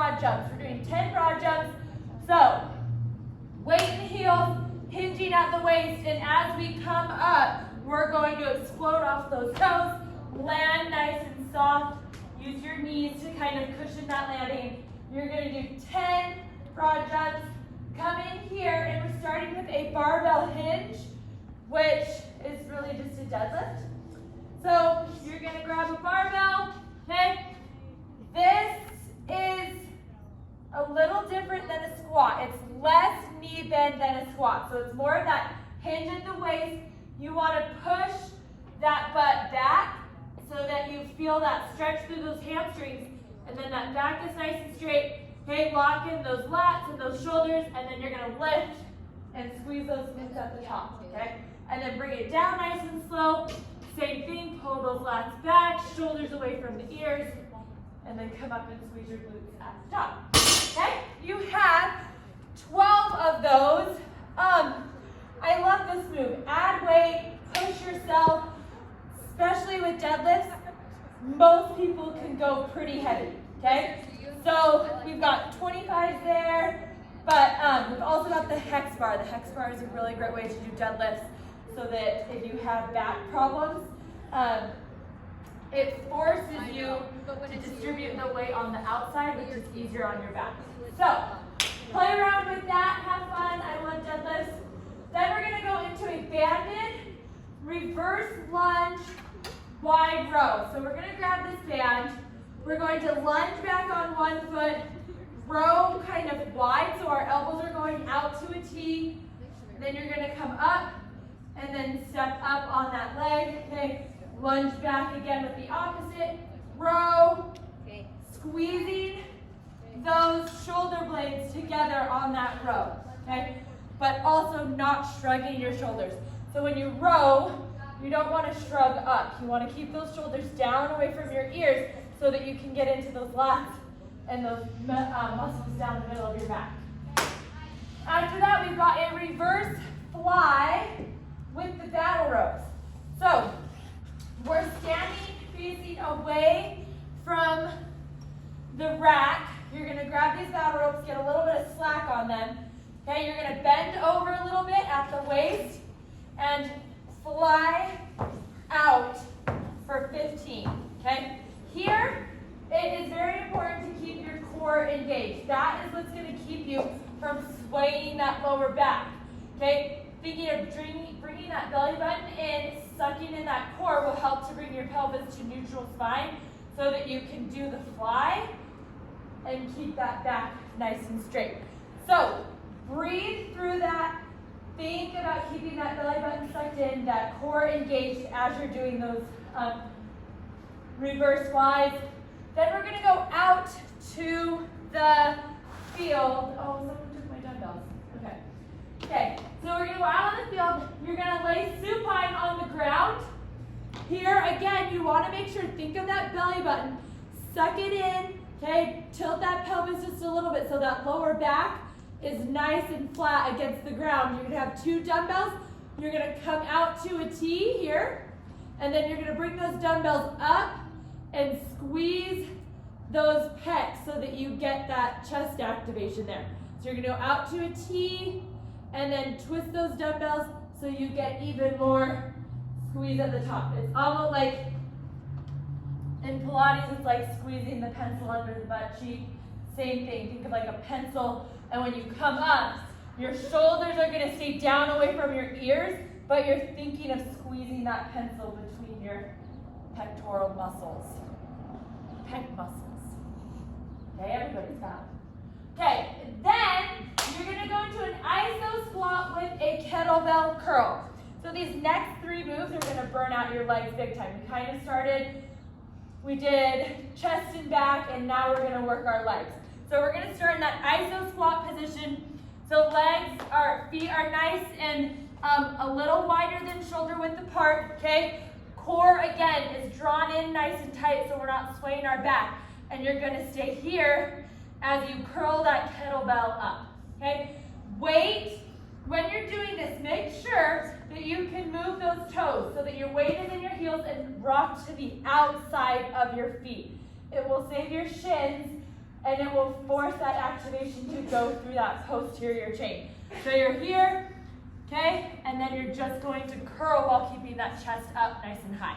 broad jumps. We're doing 10 broad jumps. So, weight in the heels, hinging at the waist, and as we come up, we're going to explode off those toes, land nice and soft. Use your knees to kind of cushion that landing. You're going to do 10 broad jumps. Come in here, and we're starting with a barbell hinge, which is really just a deadlift. So you're going to grab a barbell, okay? This is a little different than a squat. It's less knee bend than a squat. So it's more of that hinge at the waist. You want to push that butt back so that you feel that stretch through those hamstrings, and then that back is nice and straight. Okay, lock in those lats and those shoulders, and then you're going to lift and squeeze those glutes at the top, okay? And then bring it down nice and slow. Same thing, pull those lats back, shoulders away from the ears, and then come up and squeeze your glutes at the top, okay? You have 12 of those. I love this move. Add weight, push yourself, especially with deadlifts. Most people can go pretty heavy, okay? So we've got 25 there, but we've also got the hex bar. The hex bar is a really great way to do deadlifts so that if you have back problems, it forces you to distribute the weight on the outside, which is easier on your back. So play around with that, have fun. I love deadlifts. Then we're going to go into a banded reverse lunge wide row. So we're going to grab this band. We're going to lunge back on one foot, row kind of wide, so our elbows are going out to a T. Then you're going to come up and then step up on that leg. Okay, lunge back again with the opposite. Row, squeezing those shoulder blades together on that row. Okay, but also not shrugging your shoulders. So when you row, you don't want to shrug up. You want to keep those shoulders down away from your ears so that you can get into those lats and those muscles down the middle of your back. After that, we've got a reverse fly with the battle ropes. So we're standing facing away from the rack. You're going to grab these battle ropes, get a little bit of slack on them. Okay, you're going to bend over a little bit at the waist and fly out for 15. Okay? Here, it is very important to keep your core engaged. That is what's going to keep you from swaying that lower back. Okay? Thinking of bringing that belly button in, sucking in that core will help to bring your pelvis to neutral spine so that you can do the fly and keep that back nice and straight. So, breathe through that. Think about keeping that belly button sucked in, that core engaged as you're doing those reverse flies. Then we're going to go out to the field. Oh, someone took my dumbbells. Okay. Okay, so we're going to go out on the field. You're going to lay supine on the ground. Here, again, you want to make sure, think of that belly button. Suck it in, okay? Tilt that pelvis just a little bit so that lower back is nice and flat against the ground. You're going to have 2 dumbbells. You're going to come out to a T here, and then you're going to bring those dumbbells up and squeeze those pecs so that you get that chest activation there. So you're going to go out to a T and then twist those dumbbells so you get even more squeeze at the top. It's almost like in Pilates, it's like squeezing the pencil under the butt cheek. Same thing, think of like a pencil, and when you come up, your shoulders are going to stay down away from your ears, but you're thinking of squeezing that pencil between your pectoral muscles. Pec muscles. Okay, everybody's got it. Okay, then you're going to go into an iso squat with a kettlebell curl. So these next 3 moves are going to burn out your legs big time. We kind of started, we did chest and back, and now we're going to work our legs. So we're going to start in that iso squat position. So feet are nice and a little wider than shoulder width apart, okay? Core, again, is drawn in nice and tight so we're not swaying our back. And you're going to stay here as you curl that kettlebell up, okay? Weight, when you're doing this, make sure that you can move those toes so that your weight is in your heels and rock to the outside of your feet. It will save your shins and it will force that activation to go through that posterior chain. So you're here, okay, and then you're just going to curl while keeping that chest up nice and high.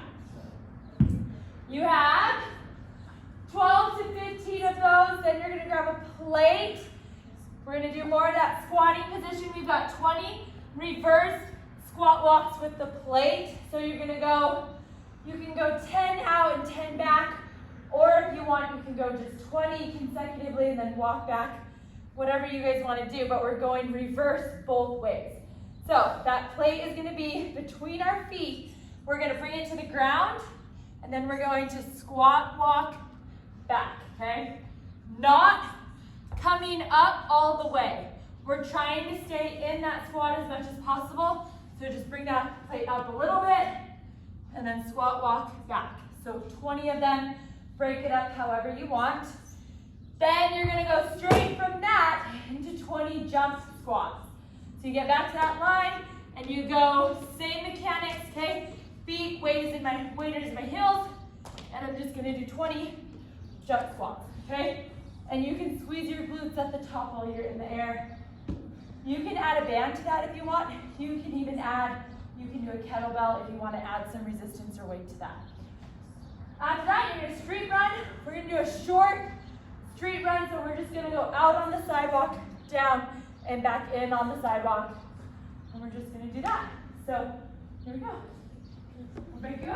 You have 12 to 15 of those, then you're gonna grab a plate. We're gonna do more of that squatting position. We've got 20 reverse squat walks with the plate. So you're gonna go, you can go 10 out and 10 back, or if you want, you can go just 20 consecutively and then walk back, whatever you guys wanna do, but we're going reverse both ways. So that plate is gonna be between our feet. We're gonna bring it to the ground, and then we're going to squat walk back, okay? Not coming up all the way. We're trying to stay in that squat as much as possible. So just bring that plate up a little bit and then squat walk back. So 20 of them, break it up however you want. Then you're gonna go straight from that into 20 jump squats. So you get back to that line and you go, same mechanics, okay? Feet, weight is in my heels, and I'm just gonna do 20 jump squats, okay? And you can squeeze your glutes at the top while you're in the air. You can add a band to that if you want. You can even add, you can do a kettlebell if you want to add some resistance or weight to that. After that, you're gonna street run. We're gonna do a short street run, so we're just gonna go out on the sidewalk, down, and back in on the sidewalk. And we're just gonna do that. So, here we go. We'll break it up.